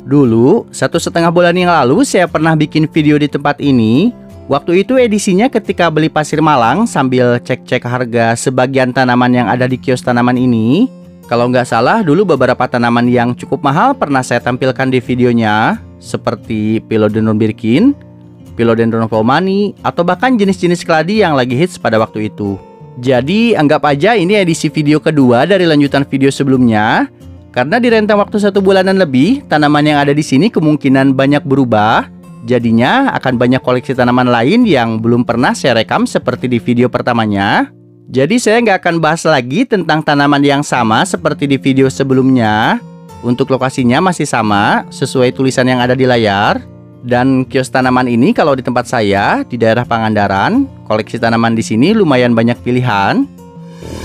Dulu, 1,5 bulan yang lalu saya pernah bikin video di tempat ini. Waktu itu edisinya ketika beli pasir Malang sambil cek-cek harga sebagian tanaman yang ada di kios tanaman ini. Kalau nggak salah, dulu beberapa tanaman yang cukup mahal pernah saya tampilkan di videonya, seperti Philodendron Birkin, Philodendron Volmani, atau bahkan jenis-jenis keladi yang lagi hits pada waktu itu. Jadi, anggap aja ini edisi video kedua dari lanjutan video sebelumnya. Karena di rentang waktu 1 bulanan lebih, tanaman yang ada di sini kemungkinan banyak berubah. Jadinya akan banyak koleksi tanaman lain yang belum pernah saya rekam seperti di video pertamanya. Jadi saya nggak akan bahas lagi tentang tanaman yang sama seperti di video sebelumnya. Untuk lokasinya masih sama, sesuai tulisan yang ada di layar. Dan kios tanaman ini kalau di tempat saya, di daerah Pangandaran, koleksi tanaman di sini lumayan banyak pilihan.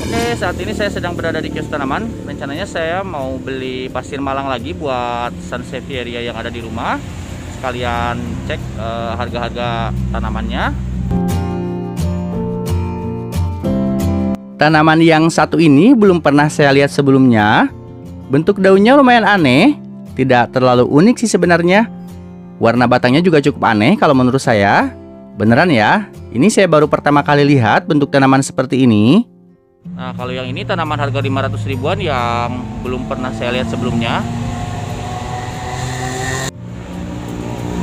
Oke, saat ini saya sedang berada di kios tanaman. Rencananya saya mau beli pasir Malang lagi buat Sansevieria yang ada di rumah. Sekalian cek harga-harga tanamannya. Tanaman yang satu ini belum pernah saya lihat sebelumnya. Bentuk daunnya lumayan aneh, tidak terlalu unik sih sebenarnya. Warna batangnya juga cukup aneh kalau menurut saya. Beneran ya, ini saya baru pertama kali lihat bentuk tanaman seperti ini. Nah, kalau yang ini tanaman harga 500 ribuan yang belum pernah saya lihat sebelumnya.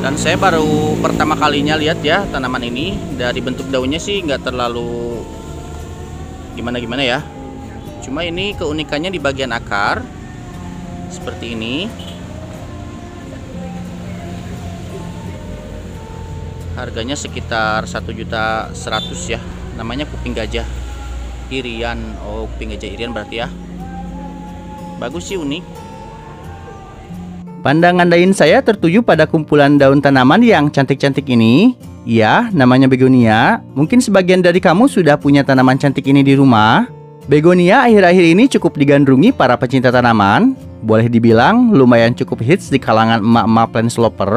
Dan saya baru pertama kalinya lihat ya tanaman ini. Dari bentuk daunnya sih nggak terlalu gimana-gimana ya. Cuma ini keunikannya di bagian akar. Seperti ini. Harganya sekitar 1.100.000 ya. Namanya kuping gajah Irian. Oh, kuping gajah Irian berarti ya. Bagus sih, unik. Pandangan lain saya tertuju pada kumpulan daun tanaman yang cantik-cantik ini. Ya, namanya begonia. Mungkin sebagian dari kamu sudah punya tanaman cantik ini di rumah. Begonia akhir-akhir ini cukup digandrungi para pecinta tanaman. Boleh dibilang lumayan cukup hits di kalangan emak-emak plant sloper.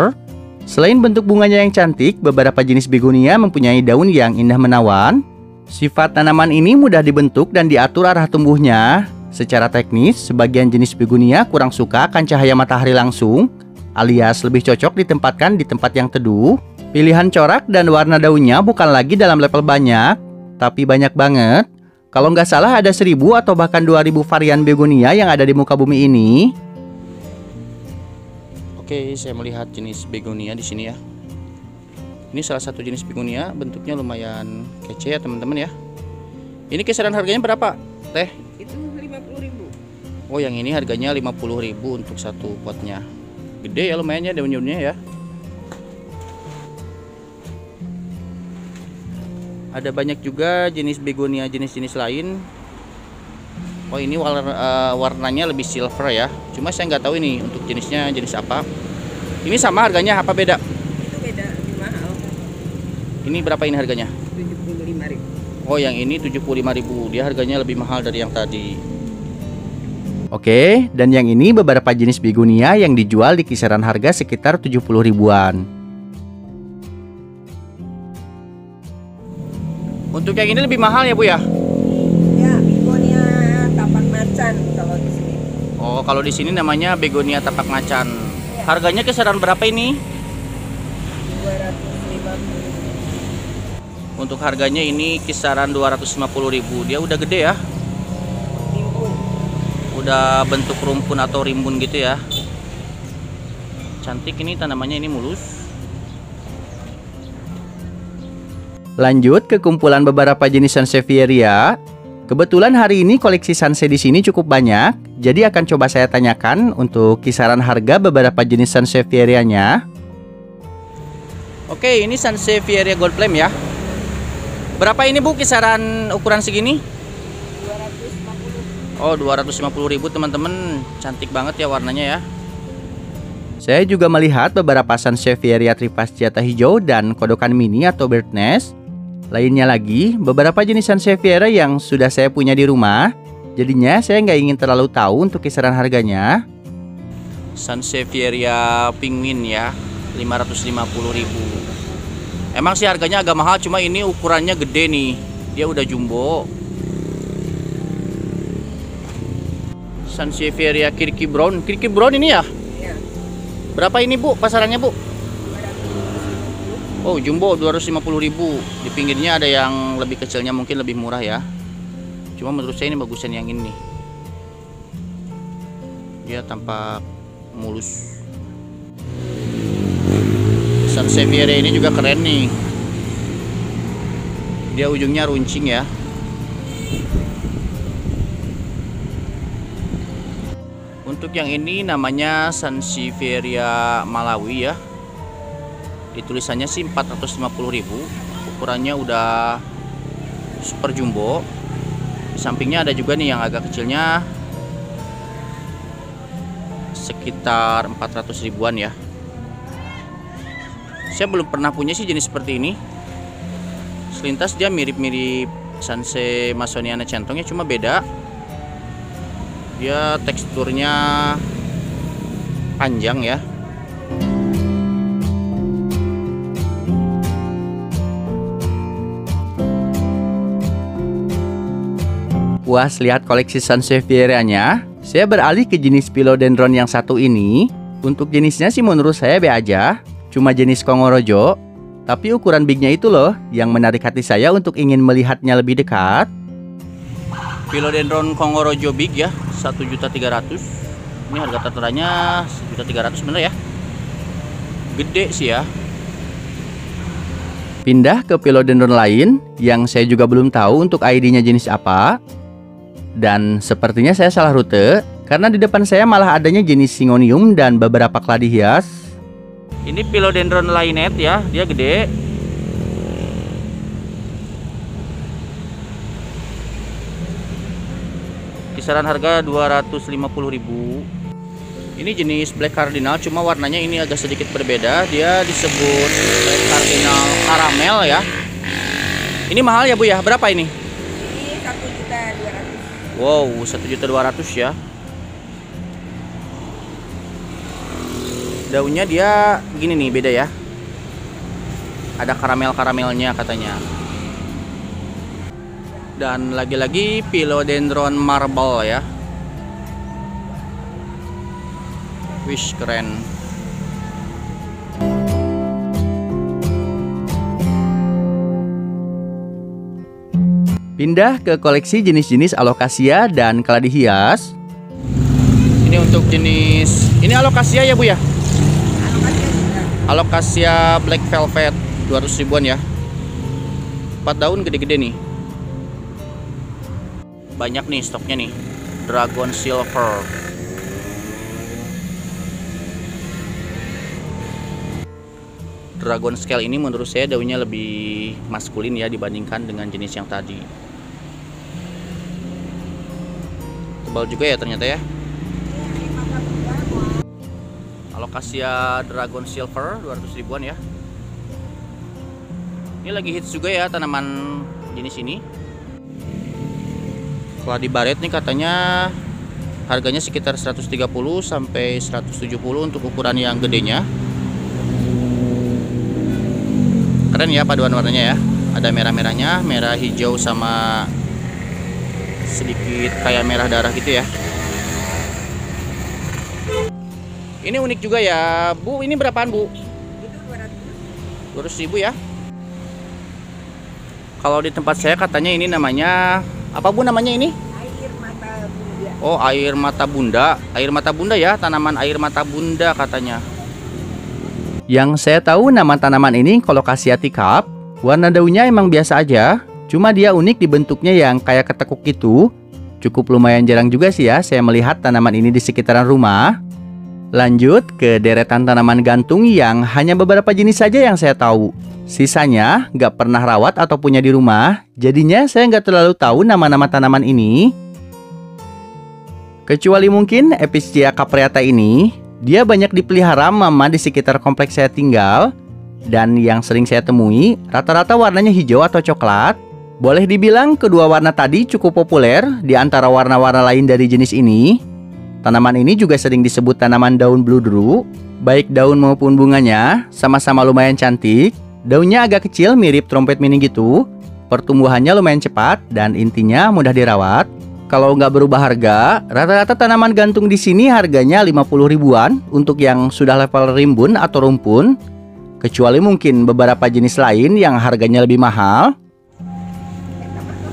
Selain bentuk bunganya yang cantik, beberapa jenis begonia mempunyai daun yang indah menawan. Sifat tanaman ini mudah dibentuk dan diatur arah tumbuhnya. Secara teknis, sebagian jenis begonia kurang suka akan cahaya matahari langsung, alias lebih cocok ditempatkan di tempat yang teduh. Pilihan corak dan warna daunnya bukan lagi dalam level banyak, tapi banyak banget. Kalau nggak salah ada 1.000 atau bahkan 2.000 varian begonia yang ada di muka bumi ini. Oke, saya melihat jenis begonia di sini ya. Ini salah satu jenis begonia, bentuknya lumayan kece ya teman-teman ya. Ini kisaran harganya berapa, Teh? Itu 50.000. Oh, yang ini harganya 50.000 untuk satu potnya. Gede ya lumayan ya daun-daunnya ya. Ada banyak juga jenis begonia jenis-jenis lain. Oh, ini warnanya lebih silver ya. Cuma saya nggak tahu ini untuk jenisnya jenis apa. Ini sama harganya apa beda? Itu beda, lebih mahal. Ini berapa ini harganya? 75.000. Oh, yang ini 75.000. Dia harganya lebih mahal dari yang tadi. Oke, dan yang ini beberapa jenis begonia yang dijual di kisaran harga sekitar 70 ribuan. Untuk yang ini lebih mahal ya, Bu ya? Ya, begonia tapak macan kalau di sini. Oh, kalau di sini namanya begonia tapak macan. Harganya kisaran berapa ini? 250.000. Untuk harganya ini kisaran 250.000. Dia udah gede ya. Rimbun. Udah bentuk rumpun atau rimbun gitu ya. Cantik ini tanamannya, ini mulus. Lanjut ke kumpulan beberapa jenis Sansevieria. Kebetulan hari ini koleksi Sanse di sini cukup banyak, jadi akan coba saya tanyakan untuk kisaran harga beberapa jenis Sansevierianya. Oke, ini Sansevieria Gold Flame ya. Berapa ini, Bu, kisaran ukuran segini? 250. Oh, 250.000 teman-teman. Cantik banget ya warnanya ya. Saya juga melihat beberapa Sansevieria trifasciata hijau dan kodokan mini atau bird nest. Lainnya lagi, beberapa jenis Sansevieria yang sudah saya punya di rumah. Jadinya saya nggak ingin terlalu tahu untuk kisaran harganya. Sansevieria Penguin ya, 550.000. Emang sih harganya agak mahal, cuma ini ukurannya gede nih. Dia udah jumbo. Sansevieria Kirky Brown. Kirky Brown ini ya? Ya. Berapa ini Bu pasarannya Bu? Oh jumbo 250.000. Di pinggirnya ada yang lebih kecilnya, mungkin lebih murah ya. Cuma menurut saya ini bagusan yang ini. Dia tampak mulus. Sansevieria ini juga keren nih. Dia ujungnya runcing ya. Untuk yang ini namanya Sansevieria Malawi ya. Ditulisannya sih 450.000. Ukurannya udah super jumbo. Di sampingnya ada juga nih yang agak kecilnya, sekitar 400 ribuan ya. Saya belum pernah punya sih jenis seperti ini. Selintas dia mirip-mirip Sanse Masoniana centongnya, cuma beda. Dia teksturnya panjang ya. Puas lihat koleksi Sansevieria-nya, saya beralih ke jenis Philodendron yang satu ini. Untuk jenisnya sih menurut saya be aja, cuma jenis Kongorojo. Tapi ukuran bignya itu loh yang menarik hati saya untuk ingin melihatnya lebih dekat. Philodendron Kongorojo Big ya, 1.300.000. Ini harga tertera-nya 1.300.000 bener ya. Gede sih ya. Pindah ke Philodendron lain yang saya juga belum tahu untuk ID-nya jenis apa. Dan sepertinya saya salah rute, karena di depan saya malah adanya jenis Syngonium dan beberapa keladi hias. Ini Philodendron Lainet ya, dia gede. Kisaran harga 250.000. Ini jenis Black Cardinal, cuma warnanya ini agak sedikit berbeda. Dia disebut Black Cardinal Caramel ya. Ini mahal ya Bu ya, berapa ini? Ini 1.200.000. Wow, 1.200.000 ya. Daunnya dia gini nih, beda ya. Ada karamel-karamelnya katanya. Dan lagi-lagi Philodendron Marble ya. Wish keren. Pindah ke koleksi jenis-jenis Alocasia dan keladi hias. Ini untuk jenis, ini Alocasia ya Bu ya? Alocasia juga. Alocasia Black Velvet 200 ribuan ya. 4 daun gede-gede nih. Banyak nih stoknya nih. Dragon Silver. Dragon Scale ini menurut saya daunnya lebih maskulin ya dibandingkan dengan jenis yang tadi. Tebal juga ya ternyata ya. Alocasia Dragon Silver 200 ribuan ya. Ini lagi hits juga ya tanaman jenis ini. Keladi baret nih katanya harganya sekitar 130 sampai 170 untuk ukuran yang gedenya. Keren ya paduan warnanya ya. Ada merah-merahnya, merah hijau sama sedikit kayak merah darah gitu ya. Ini unik juga ya Bu. Ini berapaan Bu? Itu 200.000 ya. Kalau di tempat saya katanya ini namanya apa Bu namanya ini? air mata bunda. Oh, air mata bunda. Air mata bunda ya, tanaman air mata bunda katanya. Yang saya tahu nama tanaman ini Colocasia teacup. Warna daunnya emang biasa aja, cuma dia unik di bentuknya yang kayak ketekuk gitu. Cukup lumayan jarang juga sih ya saya melihat tanaman ini di sekitaran rumah. Lanjut ke deretan tanaman gantung yang hanya beberapa jenis saja yang saya tahu. Sisanya nggak pernah rawat atau punya di rumah, jadinya saya nggak terlalu tahu nama-nama tanaman ini. Kecuali mungkin Episcia capreata ini. Dia banyak dipelihara mama di sekitar kompleks saya tinggal. Dan yang sering saya temui, rata-rata warnanya hijau atau coklat. Boleh dibilang kedua warna tadi cukup populer di antara warna-warna lain dari jenis ini. Tanaman ini juga sering disebut tanaman daun bludru. Baik daun maupun bunganya, sama-sama lumayan cantik. Daunnya agak kecil mirip trompet mini gitu. Pertumbuhannya lumayan cepat dan intinya mudah dirawat. kalau nggak berubah harga, rata-rata tanaman gantung di sini harganya 50 ribuan untuk yang sudah level rimbun atau rumpun. Kecuali mungkin beberapa jenis lain yang harganya lebih mahal.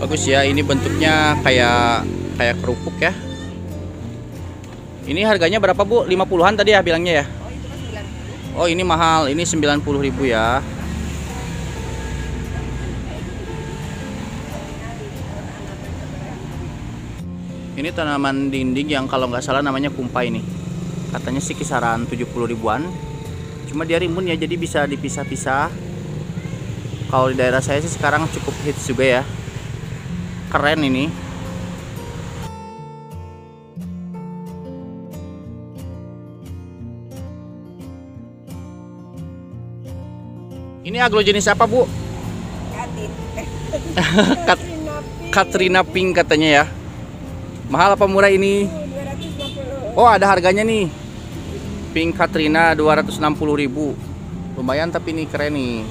Bagus ya, ini bentuknya kayak kerupuk ya. Ini harganya berapa Bu? 50-an tadi ya bilangnya ya? Oh ini mahal, ini 90.000 ya. Ini tanaman dinding yang kalau nggak salah namanya kumpai nih. Katanya sih kisaran 70 ribuan. Cuma dia rimbun ya, jadi bisa dipisah-pisah. Kalau di daerah saya sih sekarang cukup hits juga ya. Keren ini. Ini aglo jenis apa Bu? Katrina Pink katanya ya. Mahal apa murah ini? 250. Oh ada harganya nih. Pink Katrina 260.000. Lumayan tapi ini keren nih.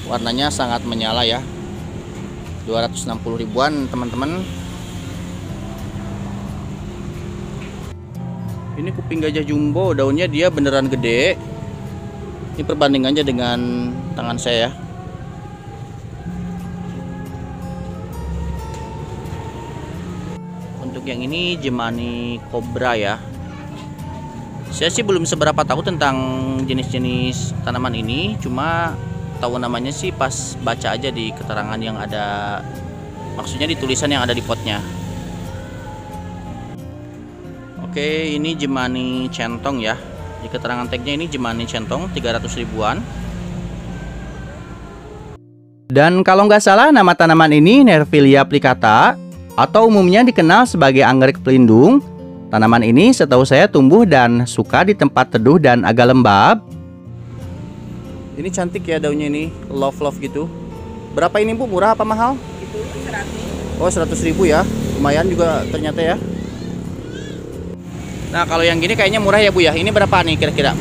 Warnanya sangat menyala ya. 260 ribuan teman-teman. Ini kuping gajah jumbo, daunnya dia beneran gede. Ini perbandingannya dengan tangan saya ya. Untuk yang ini Jemani Cobra ya. Saya sih belum seberapa tahu tentang jenis-jenis tanaman ini, cuma tahu namanya sih pas baca aja di keterangan yang ada, maksudnya di tulisan yang ada di potnya. Oke, ini Jemani Centong ya. Di keterangan tagnya ini Jemani Centong 300 ribuan. Dan kalau nggak salah nama tanaman ini Nervilia plicata atau umumnya dikenal sebagai anggrek pelindung. Tanaman ini setahu saya tumbuh dan suka di tempat teduh dan agak lembab. Ini cantik ya daunnya ini, love gitu. Berapa ini Bu? Murah apa mahal? Itu 100. Oh 100.000 ya, lumayan juga ternyata ya. Nah kalau yang gini kayaknya murah ya Bu ya. Ini berapa nih kira-kira?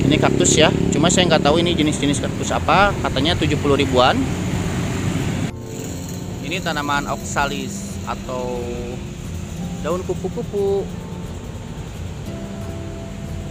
Ini kaktus ya, cuma saya nggak tahu ini jenis-jenis kaktus apa. Katanya 70 ribuan. Ini tanaman oxalis atau daun kupu-kupu.